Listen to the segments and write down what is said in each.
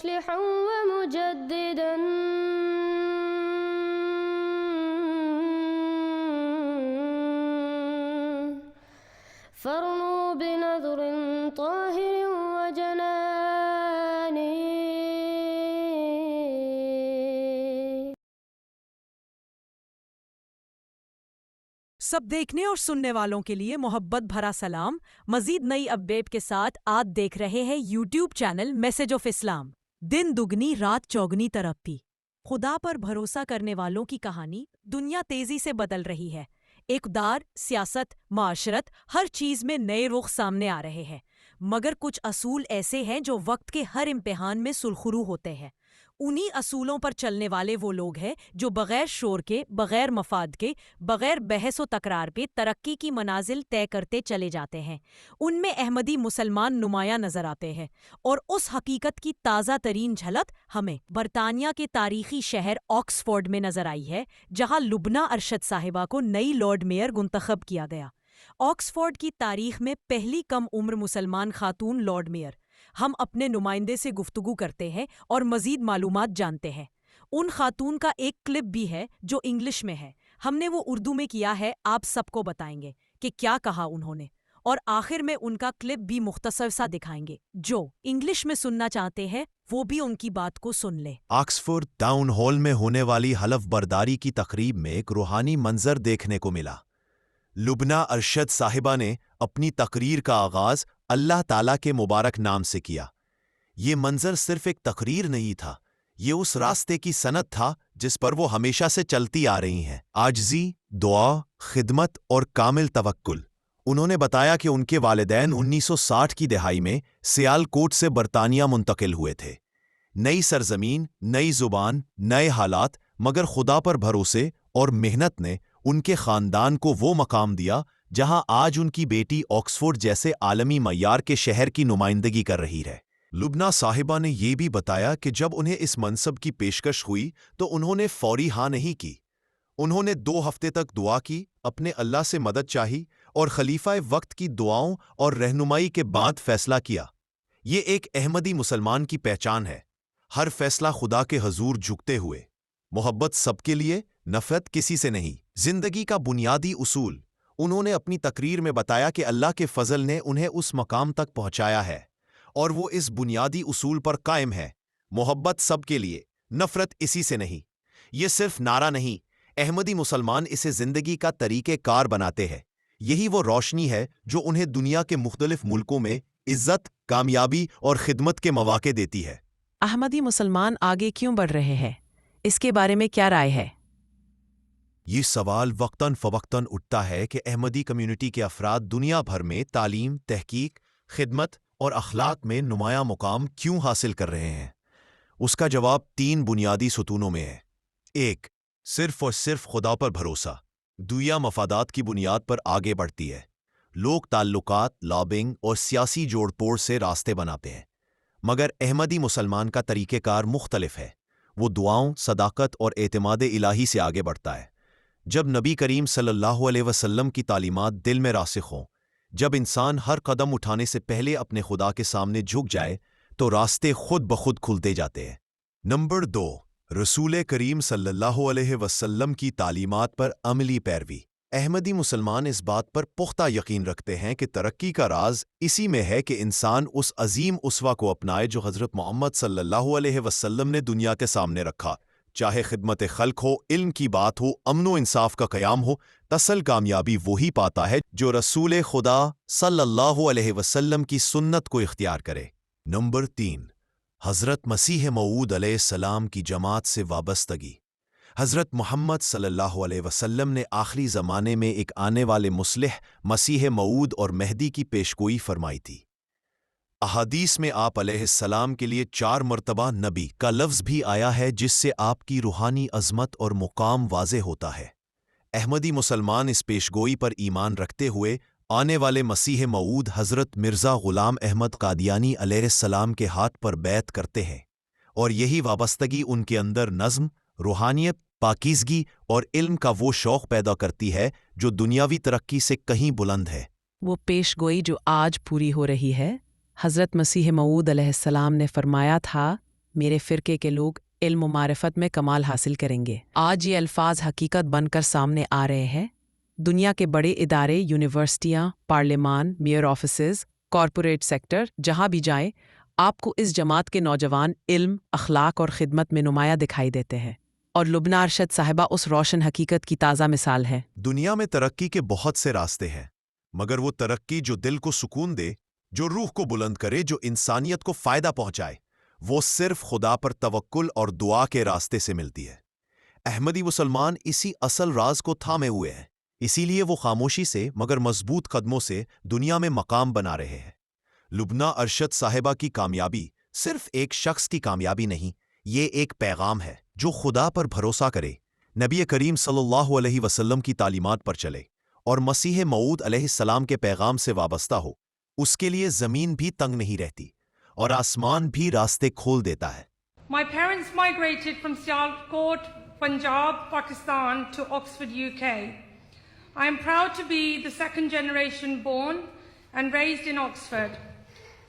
مصلحا ومجددا فارنوا بنظر طاهر وجنان. سب دیکھنے اور سننے والوں کے لیے محبت بھرا سلام. مزید نئی اپڈیٹ کے ساتھ آپ دیکھ رہے ہیں یوٹیوب چینل میسج آف اسلام. دن دگنی رات چوگنی ترقی. خدا پر بھروسہ کرنے والوں کی کہانی دنیا تیزی سے بدل رہی ہے. اقتدار، سیاست، معاشرت، ہر چیز میں نئے رخ سامنے آ رہے ہیں، مگر کچھ اصول ایسے ہیں جو وقت کے ہر امتحان میں سرخرو ہوتے ہیں. انہی اصولوں پر چلنے والے وہ لوگ ہیں جو بغیر شور کے، بغیر مفاد کے، بغیر بحث و تکرار پہ ترقی کی منازل طے کرتے چلے جاتے ہیں. ان میں احمدی مسلمان نمایاں نظر آتے ہیں، اور اس حقیقت کی تازہ ترین جھلک ہمیں برطانیہ کے تاریخی شہر آکسفورڈ میں نظر آئی ہے، جہاں لبنہ ارشد صاحبہ کو نئی لارڈ میئر منتخب کیا گیا. آکسفورڈ کی تاریخ میں پہلی کم عمر مسلمان خاتون لارڈ میئر. ہم اپنے نمائندے سے گفتگو کرتے ہیں اور مزید معلومات جانتے ہیں. ان خاتون کا ایک کلپ بھی ہے جو انگلش میں ہے. ہم نے وہ اردو میں کیا ہے، آپ سب کو بتائیں گے کہ کیا کہا انہوں نے، اور آخر میں ان کا کلپ بھی مختصر سا دکھائیں گے. جو انگلش میں سننا چاہتے ہیں وہ بھی ان کی بات کو سن لیں. آکسفورڈ ٹاؤن ہال میں ہونے والی حلف برداری کی تقریب میں ایک روحانی منظر دیکھنے کو ملا. لبنہ ارشد صاحبہ نے اپنی تقریر کا آغاز اللہ تعالیٰ کے مبارک نام سے کیا. یہ منظر صرف ایک تقریر نہیں تھا، یہ اس راستے کی سند تھا جس پر وہ ہمیشہ سے چلتی آ رہی ہیں: عاجزی، دعا، خدمت اور کامل توکل. انہوں نے بتایا کہ ان کے والدین 1960 کی دہائی میں سیال کوٹ سے برطانیہ منتقل ہوئے تھے. نئی سرزمین، نئی زبان، نئے حالات، مگر خدا پر بھروسے اور محنت نے ان کے خاندان کو وہ مقام دیا جہاں آج ان کی بیٹی آکسفورڈ جیسے عالمی معیار کے شہر کی نمائندگی کر رہی ہے. لبنہ صاحبہ نے یہ بھی بتایا کہ جب انہیں اس منصب کی پیشکش ہوئی تو انہوں نے فوری ہاں نہیں کی. انہوں نے 2 ہفتے تک دعا کی، اپنے اللہ سے مدد چاہی اور خلیفہ وقت کی دعاؤں اور رہنمائی کے بعد فیصلہ کیا. یہ ایک احمدی مسلمان کی پہچان ہے، ہر فیصلہ خدا کے حضور جھکتے ہوئے. محبت سب کے لیے، نفرت کسی سے نہیں. زندگی کا بنیادی اصول. انہوں نے اپنی تقریر میں بتایا کہ اللہ کے فضل نے انہیں اس مقام تک پہنچایا ہے، اور وہ اس بنیادی اصول پر قائم ہے: محبت سب کے لیے، نفرت اسی سے نہیں. یہ صرف نعرہ نہیں، احمدی مسلمان اسے زندگی کا طریقہ کار بناتے ہیں. یہی وہ روشنی ہے جو انہیں دنیا کے مختلف ملکوں میں عزت، کامیابی اور خدمت کے مواقع دیتی ہے. احمدی مسلمان آگے کیوں بڑھ رہے ہیں؟ اس کے بارے میں کیا رائے ہے؟ یہ سوال وقتاً فوقتاً اٹھتا ہے کہ احمدی کمیونٹی کے افراد دنیا بھر میں تعلیم، تحقیق، خدمت اور اخلاق میں نمایاں مقام کیوں حاصل کر رہے ہیں. اس کا جواب 3 بنیادی ستونوں میں ہے. 1. صرف اور صرف خدا پر بھروسہ. دنیا مفادات کی بنیاد پر آگے بڑھتی ہے. لوگ تعلقات، لابنگ اور سیاسی جوڑ توڑ سے راستے بناتے ہیں، مگر احمدی مسلمان کا طریقہ کار مختلف ہے. وہ دعاؤں، صداقت اور اعتماد الہی سے آگے بڑھتا ہے. جب نبی کریم صلی اللہ علیہ وسلم کی تعلیمات دل میں راسخ ہوں، جب انسان ہر قدم اٹھانے سے پہلے اپنے خدا کے سامنے جھک جائے تو راستے خود بخود کھلتے جاتے ہیں. نمبر 2. رسول کریم صلی اللہ علیہ وسلم کی تعلیمات پر عملی پیروی. احمدی مسلمان اس بات پر پختہ یقین رکھتے ہیں کہ ترقی کا راز اسی میں ہے کہ انسان اس عظیم اسوہ کو اپنائے جو حضرت محمد صلی اللہ علیہ وسلم نے دنیا کے سامنے رکھا. چاہے خدمت خلق ہو، علم کی بات ہو، امن و انصاف کا قیام ہو، اصل کامیابی وہی پاتا ہے جو رسول خدا صلی اللہ علیہ وسلم کی سنت کو اختیار کرے. نمبر 3. حضرت مسیح موعود علیہ السلام کی جماعت سے وابستگی. حضرت محمد صلی اللہ علیہ وسلم نے آخری زمانے میں ایک آنے والے مصلح مسیح موعود اور مہدی کی پیشگوئی فرمائی تھی. احادیث میں آپ علیہ السلام کے لیے 4 مرتبہ نبی کا لفظ بھی آیا ہے، جس سے آپ کی روحانی عظمت اور مقام واضح ہوتا ہے. احمدی مسلمان اس پیشگوئی پر ایمان رکھتے ہوئے آنے والے مسیح موعود حضرت مرزا غلام احمد قادیانی علیہ السلام کے ہاتھ پر بیعت کرتے ہیں، اور یہی وابستگی ان کے اندر نظم، روحانیت، پاکیزگی اور علم کا وہ شوق پیدا کرتی ہے جو دنیاوی ترقی سے کہیں بلند ہے. وہ پیش گوئی جو آج پوری ہو رہی ہے. حضرت مسیح موعود علیہ السلام نے فرمایا تھا میرے فرقے کے لوگ علم و معرفت میں کمال حاصل کریں گے۔ آج یہ الفاظ حقیقت بن کر سامنے آ رہے ہیں۔ دنیا کے بڑے ادارے، یونیورسٹیاں، پارلیمان، میئر آفیسز، کارپوریٹ سیکٹر، جہاں بھی جائیں آپ کو اس جماعت کے نوجوان علم، اخلاق اور خدمت میں نمایاں دکھائی دیتے ہیں، اور لبنہ ارشد صاحبہ اس روشن حقیقت کی تازہ مثال ہے۔ دنیا میں ترقی کے بہت سے راستے ہیں، مگر وہ ترقی جو دل کو سکون دے، جو روح کو بلند کرے، جو انسانیت کو فائدہ پہنچائے، وہ صرف خدا پر توکل اور دعا کے راستے سے ملتی ہے۔ احمدی مسلمان اسی اصل راز کو تھامے ہوئے ہیں، اسی لیے وہ خاموشی سے مگر مضبوط قدموں سے دنیا میں مقام بنا رہے ہیں۔ لبنہ ارشد صاحبہ کی کامیابی صرف ایک شخص کی کامیابی نہیں، یہ ایک پیغام ہے جو خدا پر بھروسہ کرے، نبی کریم صلی اللہ علیہ وسلم کی تعلیمات پر چلے اور مسیح موعود علیہ السلام کے پیغام سے وابستہ ہو۔ اس کے لیے زمین بھی تنگ نہیں رہتی اور آسمان بھی راستے کھول دیتا ہے۔ My parents migrated from Sialkot, Punjab, Pakistan to Oxford, UK. I am proud to be the second generation born and raised in Oxford.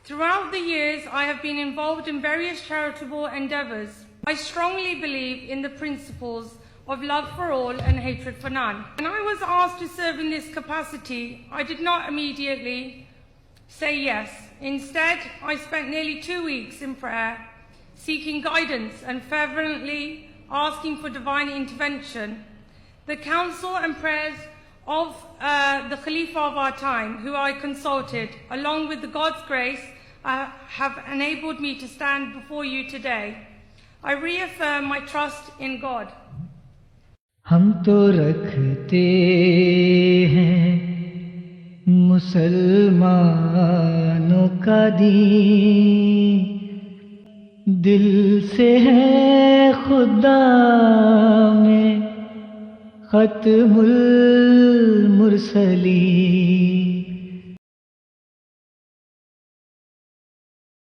Throughout the years, I have been involved in various charitable endeavours. I strongly believe in the principles of love for all and hatred for none. When I was asked to serve in this capacity, I did not immediately say yes. Instead, I spent nearly 2 weeks in prayer, seeking guidance and fervently asking for divine intervention. The counsel and prayers of the Khalifa of our time, who I consulted, along with the God's grace, have enabled me to stand before you today. I reaffirm my trust in God. ہم تو رکھتے ہیں مسلمانوں کا دین، دل سے ہے خدا میں ختم المرسلین۔